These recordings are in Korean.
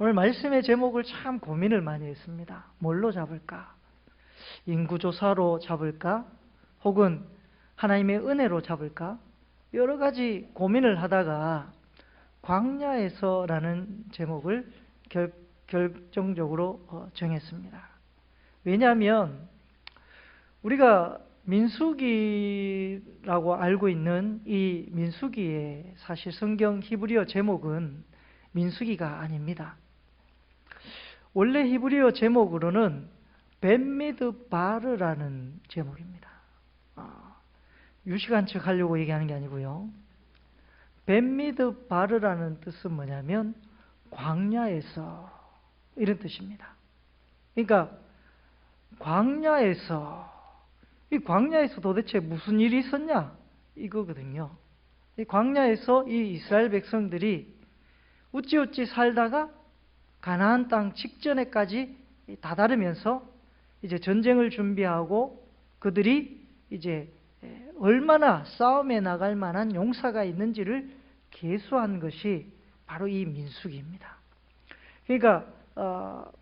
오늘 말씀의 제목을 참 고민을 많이 했습니다. 뭘로 잡을까? 인구조사로 잡을까? 혹은 하나님의 은혜로 잡을까? 여러 가지 고민을 하다가 광야에서라는 제목을 결정적으로 정했습니다. 왜냐하면 우리가 민수기라고 알고 있는 이 민수기의 사실 성경 히브리어 제목은 민수기가 아닙니다. 원래 히브리어 제목으로는 벳미드바르라는 제목입니다. 유식한 척 하려고 얘기하는 게 아니고요. 벳미드바르라는 뜻은 뭐냐면 광야에서 이런 뜻입니다. 그러니까 광야에서, 이 광야에서 도대체 무슨 일이 있었냐? 이거거든요. 이 광야에서 이 이스라엘 백성들이 어찌어찌 살다가 가나안 땅 직전에까지 다다르면서 이제 전쟁을 준비하고 그들이 이제 얼마나 싸움에 나갈 만한 용사가 있는지를 계수한 것이 바로 이 민수기입니다. 그러니까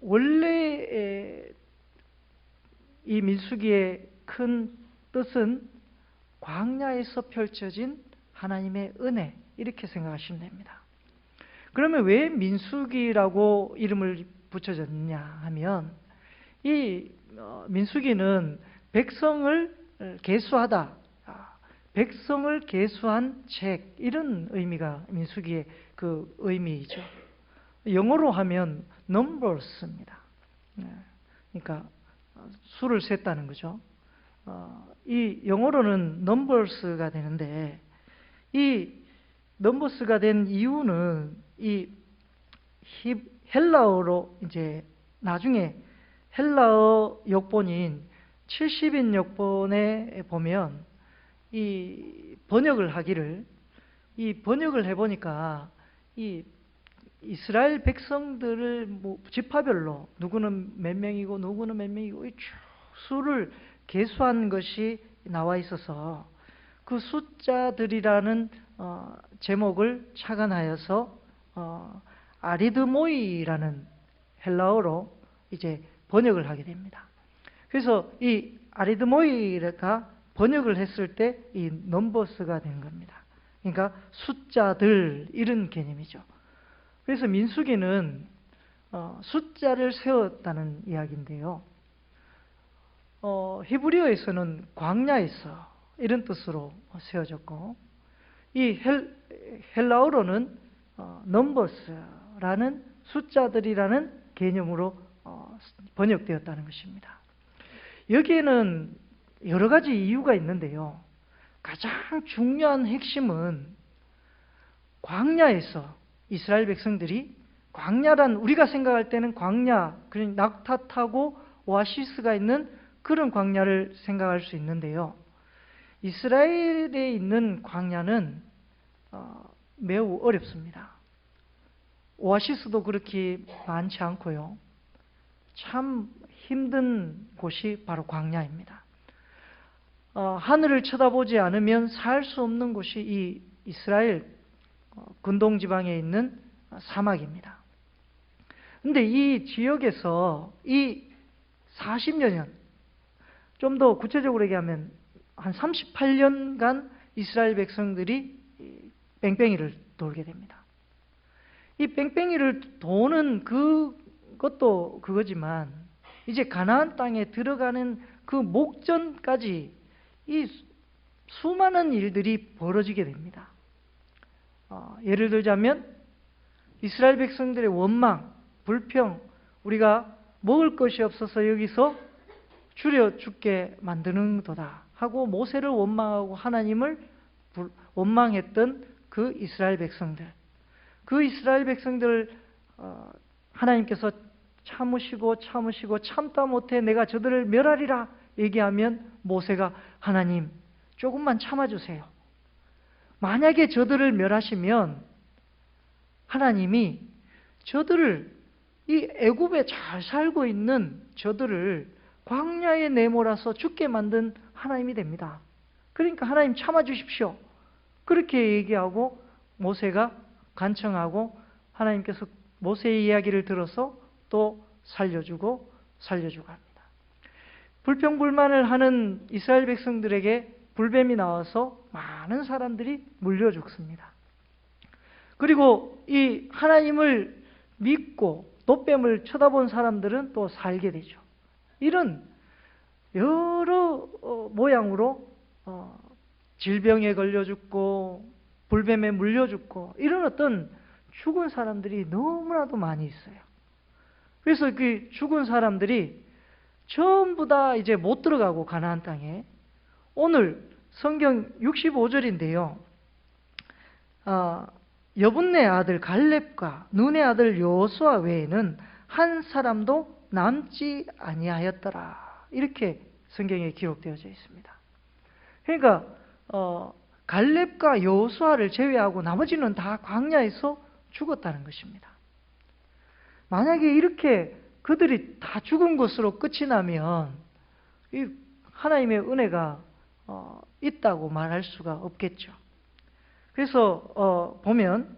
원래 이 민수기의 큰 뜻은 광야에서 펼쳐진 하나님의 은혜, 이렇게 생각하시면 됩니다. 그러면 왜 민수기라고 이름을 붙여졌냐 하면, 이 민수기는 백성을 계수하다, 백성을 계수한 책, 이런 의미가 민수기의 그 의미이죠. 영어로 하면 numbers입니다. 그러니까 수를 셌다는 거죠. 이 영어로는 numbers가 되는데, 이 넘버스가 된 이유는 이 헬라어로 이제 나중에 헬라어 역본인 70인 역본에 보면 이 번역을 하기를, 이 번역을 해보니까 이 이스라엘 백성들을 지파별로 누구는 몇 명이고 누구는 몇 명이고 이 수를 계수한 것이 나와 있어서 그 숫자들이라는 제목을 착안하여서 아리드모이라는 헬라어로 이제 번역을 하게 됩니다. 그래서 이 아리드모이가 번역을 했을 때 이 넘버스가 된 겁니다. 그러니까 숫자들, 이런 개념이죠. 그래서 민수기는 숫자를 세웠다는 이야기인데요. 히브리어에서는 광야에서, 이런 뜻으로 세워졌고, 이 헬라어로는 넘버스라는 숫자들이라는 개념으로 번역되었다는 것입니다. 여기에는 여러 가지 이유가 있는데요. 가장 중요한 핵심은 광야에서 이스라엘 백성들이, 광야란 우리가 생각할 때는 광야, 그냥 낙타 타고 오아시스가 있는 그런 광야를 생각할 수 있는데요. 이스라엘에 있는 광야는 매우 어렵습니다. 오아시스도 그렇게 많지 않고요. 참 힘든 곳이 바로 광야입니다. 하늘을 쳐다보지 않으면 살 수 없는 곳이 이 이스라엘 근동지방에 있는 사막입니다. 그런데 이 지역에서 이 40여 년, 좀 더 구체적으로 얘기하면 한 38년간 이스라엘 백성들이 뺑뺑이를 돌게 됩니다. 이 뺑뺑이를 도는 그것도 그거지만, 이제 가나안 땅에 들어가는 그 목전까지 이 수많은 일들이 벌어지게 됩니다. 예를 들자면 이스라엘 백성들의 원망, 불평, 우리가 먹을 것이 없어서 여기서 줄여 죽게 만드는도다 하고 모세를 원망하고 하나님을 원망했던 그 이스라엘 백성들, 그 이스라엘 백성들 하나님께서 참으시고 참다 못해 내가 저들을 멸하리라 얘기하면 모세가, 하나님 조금만 참아주세요. 만약에 저들을 멸하시면 하나님이 저들을, 이 애굽에 잘 살고 있는 저들을 광야에 내몰아서 죽게 만든 하나님이 됩니다. 그러니까 하나님 참아주십시오. 그렇게 얘기하고 모세가 간청하고 하나님께서 모세의 이야기를 들어서 또 살려주고 합니다. 불평불만을 하는 이스라엘 백성들에게 불뱀이 나와서 많은 사람들이 물려 죽습니다. 그리고 이 하나님을 믿고 돛뱀을 쳐다본 사람들은 또 살게 되죠. 이런 여러 모양으로 질병에 걸려 죽고 불뱀에 물려 죽고 이런 어떤 죽은 사람들이 너무나도 많이 있어요. 그래서 그 죽은 사람들이 전부 다 이제 못 들어가고 가나안 땅에 오늘 성경 65절인데요. 여분네 아들 갈렙과 눈의 아들 여호수아 외에는 한 사람도 남지 아니하였더라. 이렇게 성경에 기록되어져 있습니다. 그러니까 갈렙과 여호수아를 제외하고 나머지는 다 광야에서 죽었다는 것입니다. 만약에 이렇게 그들이 다 죽은 것으로 끝이 나면 이 하나님의 은혜가 있다고 말할 수가 없겠죠. 그래서 보면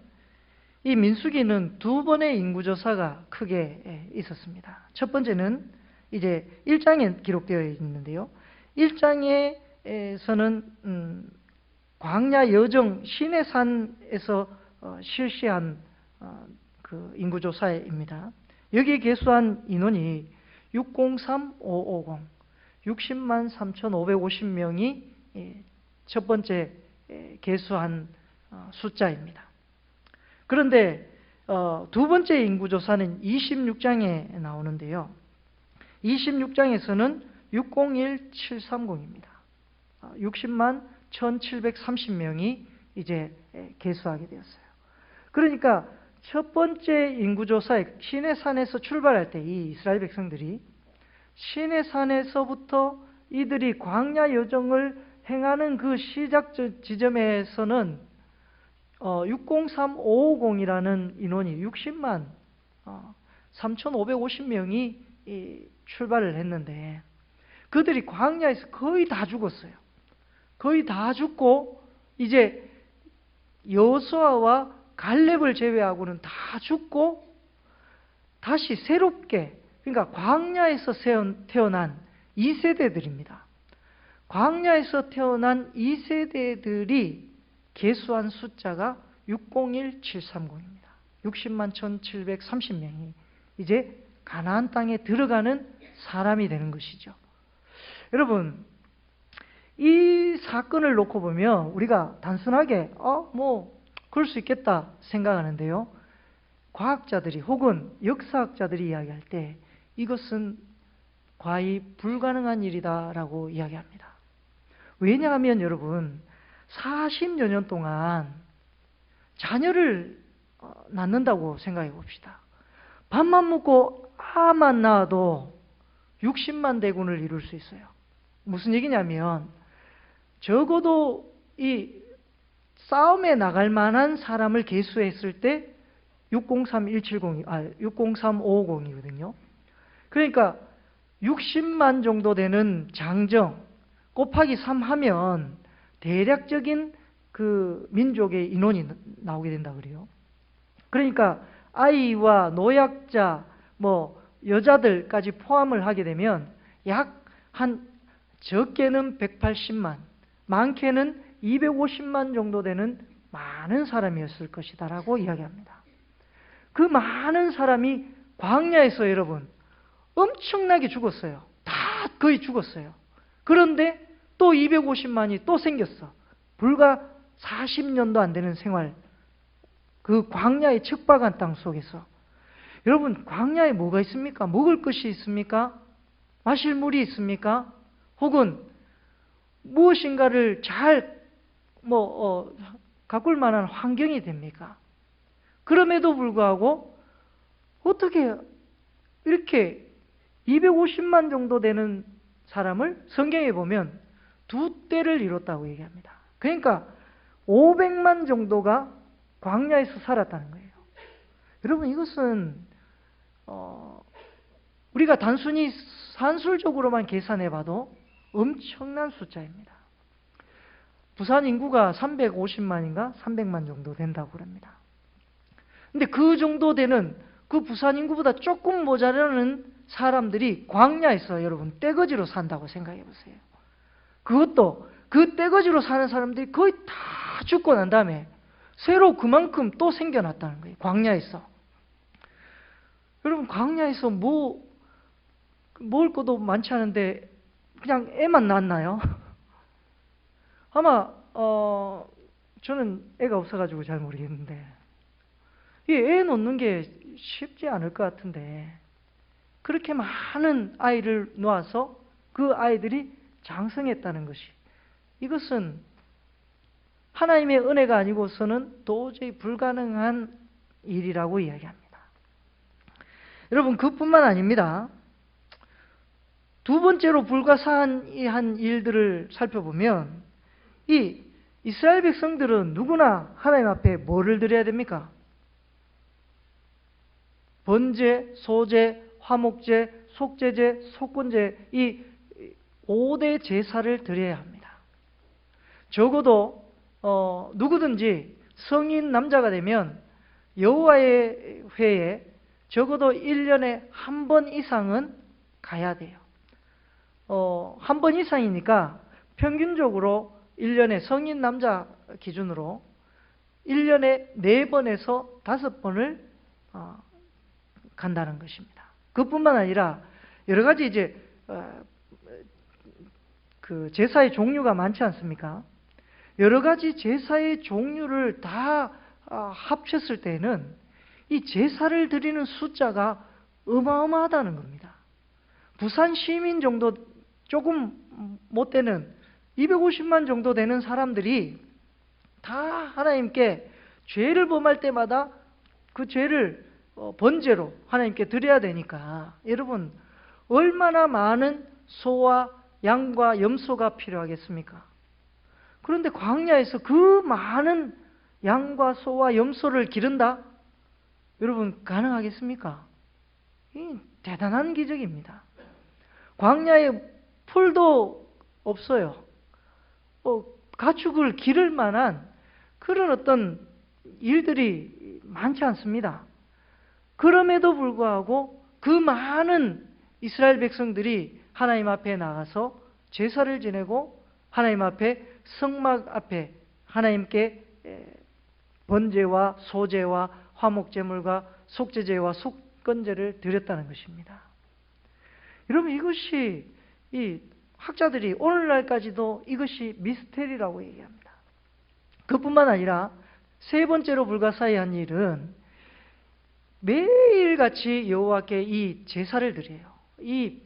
이 민수기는 두 번의 인구조사가 크게 있었습니다. 첫 번째는 이제 1장에 기록되어 있는데요. 1장에서는 광야 여정 시내산에서 실시한 그 인구조사입니다. 여기에 계수한 인원이 603550, 60만 3,550명이 첫 번째 계수한 숫자입니다. 그런데 두 번째 인구조사는 26장에 나오는데요. 26장에서는 601730입니다. 60만 1730명이 이제 계수하게 되었어요. 그러니까 첫 번째 인구조사에 시내산에서 출발할 때 이 이스라엘 백성들이 시내산에서부터 이들이 광야 여정을 행하는 그 시작 지점에서는 603550이라는 인원이 60만 3,550명이 출발을 했는데 그들이 광야에서 거의 다 죽었어요. 거의 다 죽고 이제 여호수아와 갈렙을 제외하고는 다 죽고 다시 새롭게, 그러니까 광야에서 태어난 2세대들입니다. 광야에서 태어난 2세대들이 계수한 숫자가 601730입니다. 60만 1730명이 이제 가나안 땅에 들어가는 사람이 되는 것이죠. 여러분, 이 사건을 놓고 보면 우리가 단순하게 그럴 수 있겠다 생각하는데요. 과학자들이 혹은 역사학자들이 이야기할 때 이것은 과히 불가능한 일이다라고 이야기합니다. 왜냐하면 여러분 40여 년 동안 자녀를 낳는다고 생각해 봅시다. 밥만 먹고 아만 낳아도 60만 대군을 이룰 수 있어요. 무슨 얘기냐면 적어도 이 싸움에 나갈 만한 사람을 계수했을 때 603550이거든요. 그러니까 60만 정도 되는 장정 곱하기 3 하면 대략적인 그 민족의 인원이 나오게 된다 그래요. 그러니까 아이와 노약자, 여자들까지 포함을 하게 되면 약 적게는 180만, 많게는 250만 정도 되는 많은 사람이었을 것이다라고 이야기합니다. 그 많은 사람이 광야에서 여러분 엄청나게 죽었어요. 다 거의 죽었어요. 그런데 또 250만이 또 생겼어. 불과 40년도 안 되는 생활, 그 광야의 척박한 땅 속에서. 여러분, 광야에 뭐가 있습니까? 먹을 것이 있습니까? 마실 물이 있습니까? 혹은 무엇인가를 잘 가꿀 만한 환경이 됩니까? 그럼에도 불구하고 어떻게 이렇게 250만 정도 되는 사람을 성경에 보면 두 때를 이뤘다고 얘기합니다. 그러니까 500만 정도가 광야에서 살았다는 거예요. 여러분, 이것은 우리가 단순히 산술적으로만 계산해 봐도 엄청난 숫자입니다. 부산 인구가 350만인가 300만 정도 된다고 합니다. 근데 그 정도 되는 그 부산 인구보다 조금 모자라는 사람들이 광야에서 여러분 떼거지로 산다고 생각해 보세요. 그것도 그 떼거지로 사는 사람들이 거의 다 죽고 난 다음에 새로 그만큼 또 생겨났다는 거예요. 광야에서. 여러분 광야에서 먹을 것도 많지 않은데 그냥 애만 낳았나요? 아마 저는 애가 없어가지고 잘 모르겠는데 이 애 놓는 게 쉽지 않을 것 같은데 그렇게 많은 아이를 놓아서 그 아이들이 장성했다는 것이 이것은 하나님의 은혜가 아니고서는 도저히 불가능한 일이라고 이야기합니다. 여러분 그뿐만 아닙니다. 두 번째로 불가사의한 일들을 살펴보면 이 이스라엘 백성들은 누구나 하나님 앞에 뭐를 드려야 됩니까? 번제, 소제, 화목제, 속죄제, 속건제 이 5대 제사를 드려야 합니다. 적어도 누구든지 성인 남자가 되면 여호와의 회에 적어도 1년에 한 번 이상은 가야 돼요. 한 번 이상이니까 평균적으로 1년에 성인 남자 기준으로 1년에 4번에서 5번을 간다는 것입니다. 그뿐만 아니라 여러 가지 이제 그 제사의 종류가 많지 않습니까? 여러 가지 제사의 종류를 다 합쳤을 때는 이 제사를 드리는 숫자가 어마어마하다는 겁니다. 부산 시민 정도 조금 못 되는 250만 정도 되는 사람들이 다 하나님께 죄를 범할 때마다 그 죄를 번제로 하나님께 드려야 되니까 여러분 얼마나 많은 소와 양과 염소가 필요하겠습니까? 그런데 광야에서 그 많은 양과 소와 염소를 기른다? 여러분 가능하겠습니까? 이 대단한 기적입니다. 광야에 풀도 없어요. 가축을 기를 만한 그런 어떤 일들이 많지 않습니다. 그럼에도 불구하고 그 많은 이스라엘 백성들이 하나님 앞에 나가서 제사를 지내고 하나님 앞에 성막 앞에 하나님께 번제와 소제와 화목제물과 속죄제와 속건제를 드렸다는 것입니다. 여러분 이것이 이 학자들이 오늘날까지도 이것이 미스테리라고 얘기합니다. 그뿐만 아니라 세 번째로 불가사의한 일은 매일같이 여호와께 이 제사를 드려요.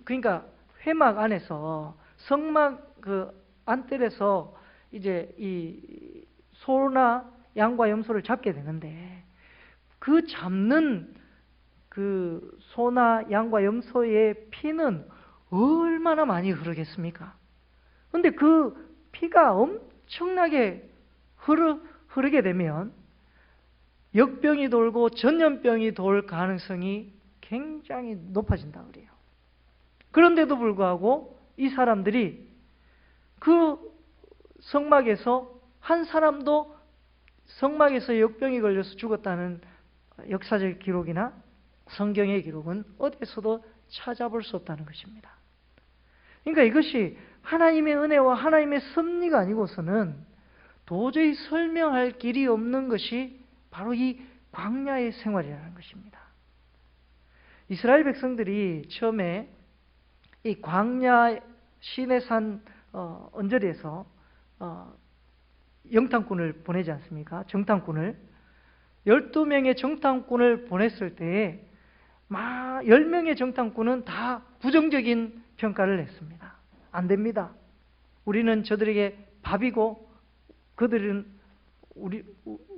그러니까 회막 안에서 성막 그 안뜰에서 이제 이 소나 양과 염소를 잡게 되는데 그 잡는 그 소나 양과 염소의 피는 얼마나 많이 흐르겠습니까? 그런데 그 피가 엄청나게 흐르게 되면 역병이 돌고 전염병이 돌 가능성이 굉장히 높아진다 그래요. 그런데도 불구하고 이 사람들이 그 성막에서 한 사람도 성막에서 역병이 걸려서 죽었다는 역사적 기록이나 성경의 기록은 어디에서도 찾아볼 수 없다는 것입니다. 그러니까 이것이 하나님의 은혜와 하나님의 섭리가 아니고서는 도저히 설명할 길이 없는 것이 바로 이 광야의 생활이라는 것입니다. 이스라엘 백성들이 처음에 이 광야 시내산 언저리에서 영탐꾼을 보내지 않습니까? 정탐꾼을 12명의 정탐꾼을 보냈을 때에 10명의 정탐꾼은 다 부정적인 평가를 했습니다. 안 됩니다. 우리는 저들에게 밥이고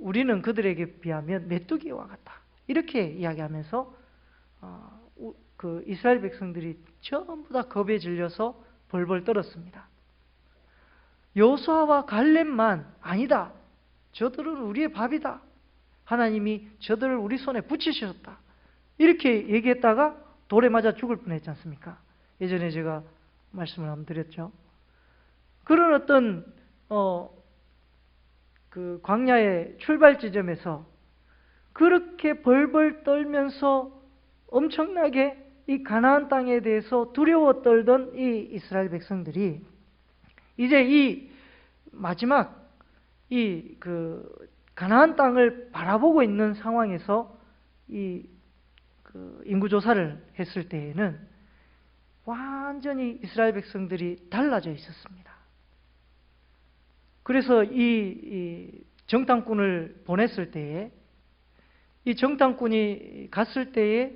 우리는 그들에게 비하면 메뚜기와 같다. 이렇게 이야기하면서 그 이스라엘 백성들이 전부 다 겁에 질려서 벌벌 떨었습니다. 여호수아와 갈렙만 아니다. 저들은 우리의 밥이다. 하나님이 저들을 우리 손에 붙이셨다. 이렇게 얘기했다가 돌에 맞아 죽을 뻔했지 않습니까? 예전에 제가 말씀을 한번 드렸죠. 그런 어떤 그 광야의 출발 지점에서 그렇게 벌벌 떨면서 엄청나게 이 가나안 땅에 대해서 두려워 떨던 이 이스라엘 백성들이 이제 이 마지막 가나안 땅을 바라보고 있는 상황에서 인구조사를 했을 때에는 완전히 이스라엘 백성들이 달라져 있었습니다. 그래서 이 정탐꾼을 보냈을 때에 이 정탐꾼이 갔을 때에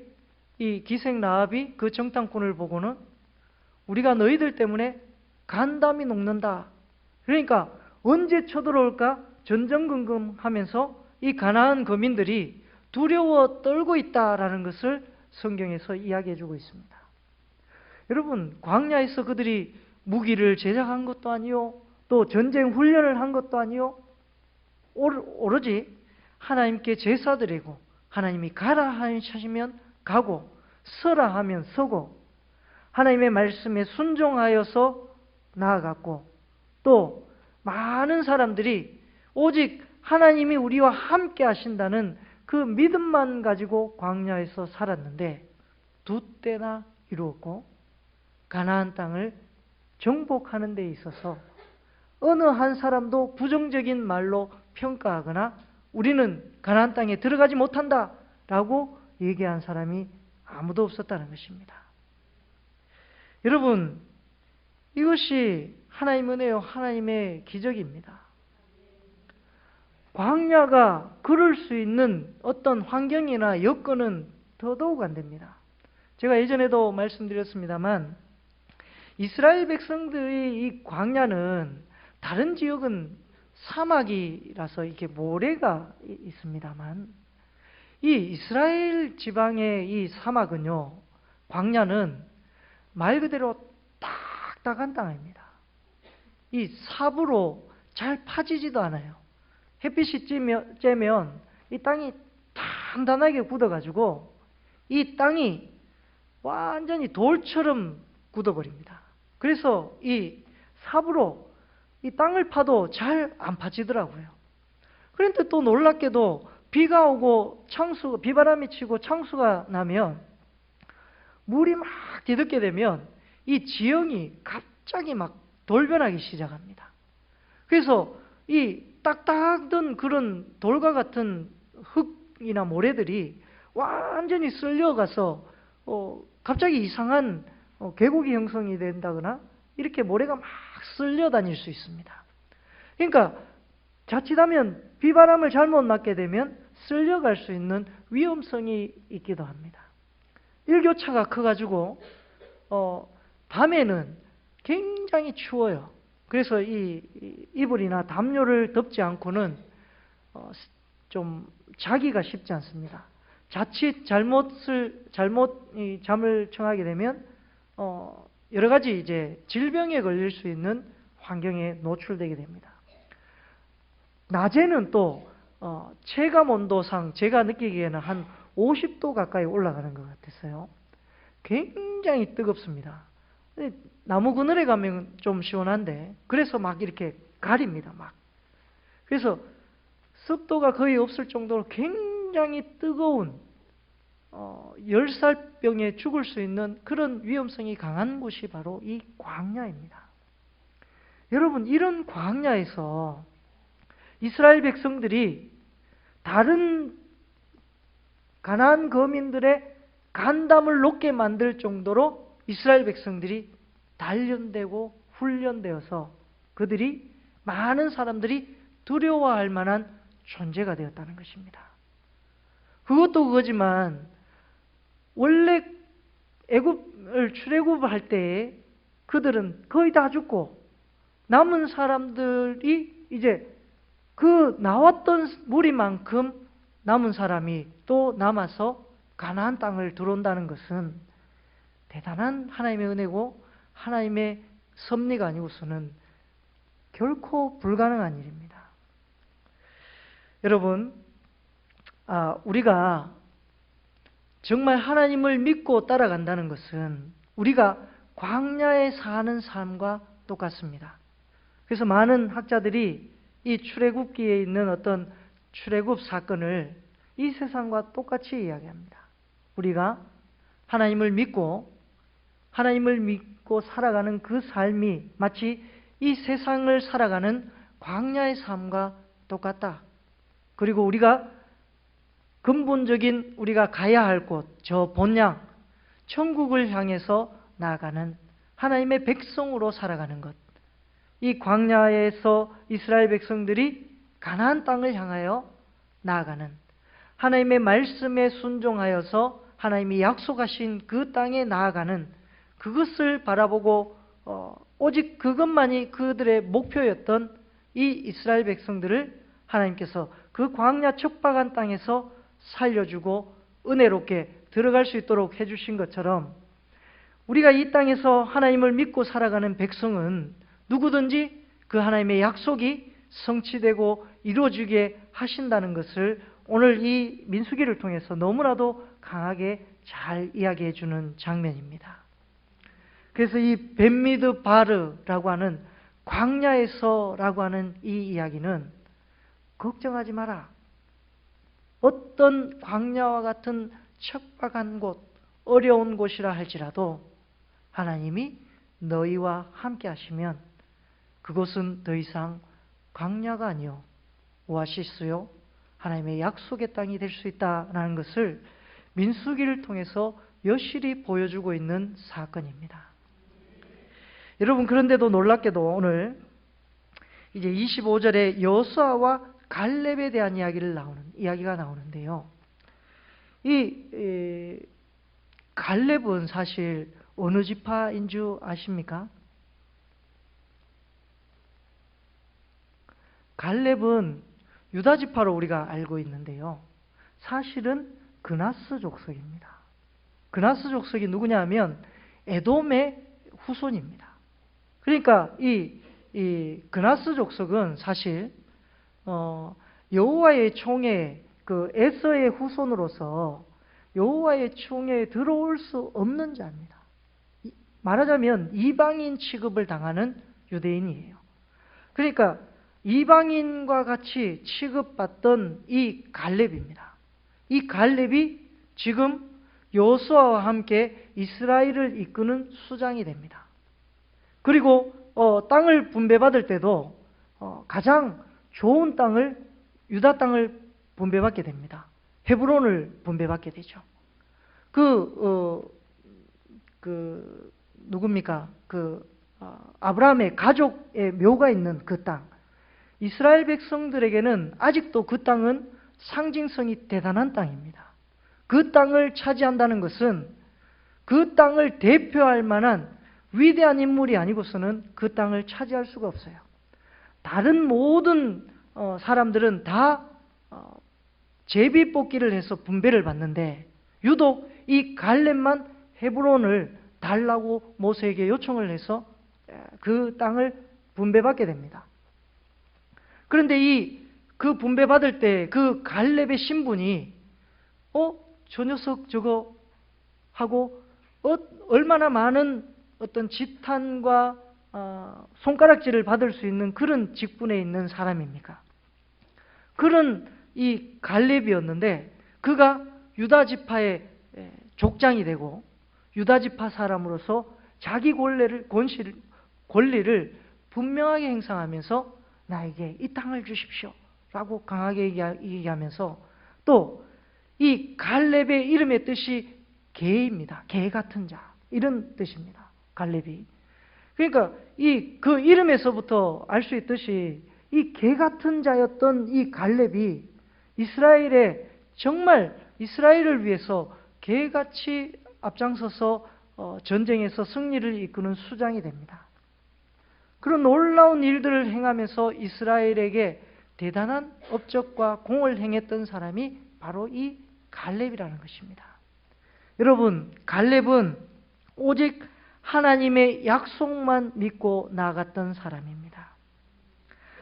이 기생 라합이 그 정탐꾼을 보고는 우리가 너희들 때문에 간담이 녹는다. 그러니까 언제 쳐들어올까 전전긍긍하면서 이 가나안 거민들이 두려워 떨고 있다라는 것을 성경에서 이야기해 주고 있습니다. 여러분, 광야에서 그들이 무기를 제작한 것도 아니요, 또 전쟁 훈련을 한 것도 아니요, 오로지 하나님께 제사 드리고 하나님이 가라 하시면 가고 서라 하면 서고 하나님의 말씀에 순종하여서 나아갔고 또 많은 사람들이 오직 하나님이 우리와 함께 하신다는 그 믿음만 가지고 광야에서 살았는데 두 때나 이루었고 가나안 땅을 정복하는 데 있어서 어느 한 사람도 부정적인 말로 평가하거나 우리는 가나안 땅에 들어가지 못한다 라고 얘기한 사람이 아무도 없었다는 것입니다. 여러분, 이것이 하나님의 은혜요, 하나님의 기적입니다. 광야가 그럴 수 있는 어떤 환경이나 여건은 더더욱 안 됩니다. 제가 예전에도 말씀드렸습니다만 이스라엘 백성들의 이 광야는 다른 지역은 사막이라서 이렇게 모래가 있습니다만 이 이스라엘 지방의 이 사막은요, 광야는 말 그대로 딱딱한 땅입니다. 이 삽으로 잘 파지지도 않아요. 햇빛이 쬐면 이 땅이 단단하게 굳어가지고 이 땅이 완전히 돌처럼 굳어버립니다. 그래서 이 삽으로 이 땅을 파도 잘 안 파지더라고요. 그런데 또 놀랍게도 비가 오고 비바람이 치고 창수가 나면 물이 막 뒤덮게 되면 이 지형이 갑자기 막 돌변하기 시작합니다. 그래서 이 딱딱하던 그런 돌과 같은 흙이나 모래들이 완전히 쓸려가서 갑자기 이상한 계곡이 형성이 된다거나 이렇게 모래가 막 쓸려 다닐 수 있습니다. 그러니까 자칫하면 비바람을 잘못 맞게 되면 쓸려갈 수 있는 위험성이 있기도 합니다. 일교차가 커가지고 밤에는 굉장히 추워요. 그래서 이 이불이나 담요를 덮지 않고는 좀 자기가 쉽지 않습니다. 자칫 잘못 잠을 청하게 되면 여러 가지 이제 질병에 걸릴 수 있는 환경에 노출되게 됩니다. 낮에는 또 체감 온도상 제가 느끼기에는 한 50도 가까이 올라가는 것 같았어요. 굉장히 뜨겁습니다. 나무 그늘에 가면 좀 시원한데 그래서 막 이렇게 가립니다. 막. 그래서 습도가 거의 없을 정도로 굉장히 뜨거운 열살병에 죽을 수 있는 그런 위험성이 강한 곳이 바로 이 광야입니다. 여러분, 이런 광야에서 이스라엘 백성들이 다른 가나안 거민들의 간담을 높게 만들 정도로 이스라엘 백성들이 단련되고 훈련되어서 그들이 많은 사람들이 두려워할 만한 존재가 되었다는 것입니다. 그것도 그거지만 원래 출애굽할 때에 그들은 거의 다 죽고 남은 사람들이 이제 그 나왔던 무리만큼 남은 사람이 또 남아서 가나안 땅을 들어온다는 것은 대단한 하나님의 은혜고 하나님의 섭리가 아니고서는 결코 불가능한 일입니다. 여러분, 우리가 정말 하나님을 믿고 따라간다는 것은 우리가 광야에 사는 삶과 똑같습니다. 그래서 많은 학자들이 이 출애굽기에 있는 어떤 출애굽 사건을 이 세상과 똑같이 이야기합니다. 우리가 하나님을 믿고 살아가는 그 삶이 마치 이 세상을 살아가는 광야의 삶과 똑같다. 그리고 우리가 근본적인 우리가 가야 할 곳, 저 본향, 천국을 향해서 나아가는 하나님의 백성으로 살아가는 것. 이 광야에서 이스라엘 백성들이 가나안 땅을 향하여 나아가는, 하나님의 말씀에 순종하여서 하나님이 약속하신 그 땅에 나아가는, 그것을 바라보고 오직 그것만이 그들의 목표였던 이 이스라엘 백성들을 하나님께서 그 광야 척박한 땅에서 살려주고 은혜롭게 들어갈 수 있도록 해주신 것처럼, 우리가 이 땅에서 하나님을 믿고 살아가는 백성은 누구든지 그 하나님의 약속이 성취되고 이루어지게 하신다는 것을 오늘 이 민수기를 통해서 너무나도 강하게 잘 이야기해 주는 장면입니다. 그래서 이 벳미드 바르라고 하는 광야에서라고 하는 이 이야기는 걱정하지 마라. 어떤 광야와 같은 척박한 곳, 어려운 곳이라 할지라도 하나님이 너희와 함께 하시면 그곳은 더 이상 광야가 아니요 오아시스요 하나님의 약속의 땅이 될 수 있다라는 것을 민수기를 통해서 여실히 보여주고 있는 사건입니다. 여러분, 그런데도 놀랍게도 오늘 이제 25절에 여호수아와 갈렙에 대한 이야기가 나오는데요. 이 갈렙은 사실 어느 지파인 줄 아십니까? 갈렙은 유다 지파로 우리가 알고 있는데요. 사실은 그나스 족속입니다. 그나스 족속이 누구냐 하면 에돔의 후손입니다. 그러니까 이 그나스 족속은 사실 여호와의 총회 그 에서의 후손으로서 여호와의 총회에 들어올 수 없는 자입니다. 말하자면 이방인 취급을 당하는 유대인이에요. 그러니까 이방인과 같이 취급받던 이 갈렙입니다. 이 갈렙이 지금 여호수아와 함께 이스라엘을 이끄는 수장이 됩니다. 그리고 땅을 분배받을 때도 가장 좋은 땅을, 유다 땅을 분배받게 됩니다. 헤브론을 분배받게 되죠. 누굽니까? 아브라함의 가족의 묘가 있는 그 땅. 이스라엘 백성들에게는 아직도 그 땅은 상징성이 대단한 땅입니다. 그 땅을 차지한다는 것은 그 땅을 대표할 만한 위대한 인물이 아니고서는 그 땅을 차지할 수가 없어요. 다른 모든 사람들은 다 제비뽑기를 해서 분배를 받는데 유독 이 갈렙만 헤브론을 달라고 모세에게 요청을 해서 그 땅을 분배받게 됩니다. 그런데 그 분배받을 때 그 갈렙의 신분이 저 녀석 저거 하고 얼마나 많은 어떤 지탄과 손가락질을 받을 수 있는 그런 직분에 있는 사람입니까? 그런 이 갈렙이었는데 그가 유다 지파의 족장이 되고 유다 지파 사람으로서 자기 권리를 분명하게 행사하면서 나에게 이 땅을 주십시오 라고 강하게 얘기하면서 또 이 갈렙의 이름의 뜻이 개입니다. 개 같은 자, 이런 뜻입니다. 갈렙이. 그러니까 그 이름에서부터 알 수 있듯이 이 개 같은 자였던 이 갈렙이 정말 이스라엘을 위해서 개같이 앞장서서 전쟁에서 승리를 이끄는 수장이 됩니다. 그런 놀라운 일들을 행하면서 이스라엘에게 대단한 업적과 공을 행했던 사람이 바로 이 갈렙이라는 것입니다. 여러분, 갈렙은 오직 하나님의 약속만 믿고 나아갔던 사람입니다.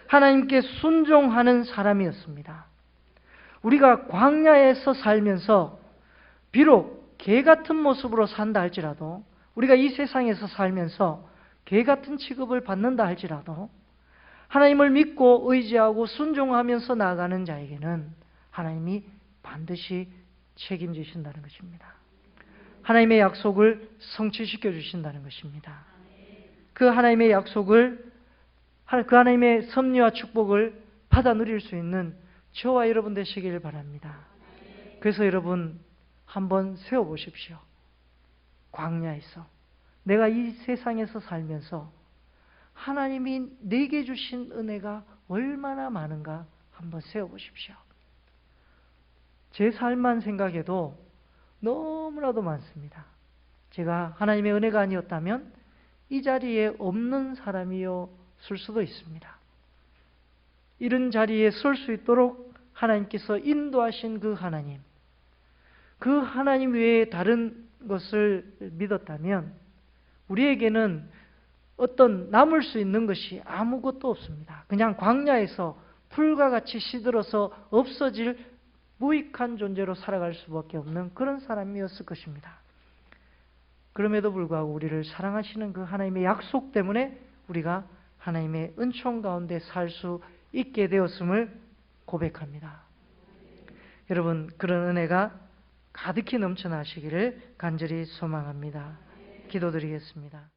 하나님께 순종하는 사람이었습니다. 우리가 광야에서 살면서 비록 개 같은 모습으로 산다 할지라도, 우리가 이 세상에서 살면서 개 같은 취급을 받는다 할지라도 하나님을 믿고 의지하고 순종하면서 나아가는 자에게는 하나님이 반드시 책임지신다는 것입니다. 하나님의 약속을 성취시켜 주신다는 것입니다. 그 하나님의 약속을, 그 하나님의 섭리와 축복을 받아 누릴 수 있는 저와 여러분 되시기를 바랍니다. 그래서 여러분 한번 세워보십시오. 광야에서 내가 이 세상에서 살면서 하나님이 내게 주신 은혜가 얼마나 많은가 한번 세워보십시오. 제 삶만 생각해도 너무나도 많습니다. 제가 하나님의 은혜가 아니었다면 이 자리에 없는 사람이었을 수도 있습니다. 이런 자리에 설 수 있도록 하나님께서 인도하신 그 하나님 외에 다른 것을 믿었다면 우리에게는 어떤 남을 수 있는 것이 아무것도 없습니다. 그냥 광야에서 풀과 같이 시들어서 없어질 무익한 존재로 살아갈 수밖에 없는 그런 사람이었을 것입니다. 그럼에도 불구하고 우리를 사랑하시는 그 하나님의 약속 때문에 우리가 하나님의 은총 가운데 살 수 있게 되었음을 고백합니다. 여러분, 그런 은혜가 가득히 넘쳐나시기를 간절히 소망합니다. 기도드리겠습니다.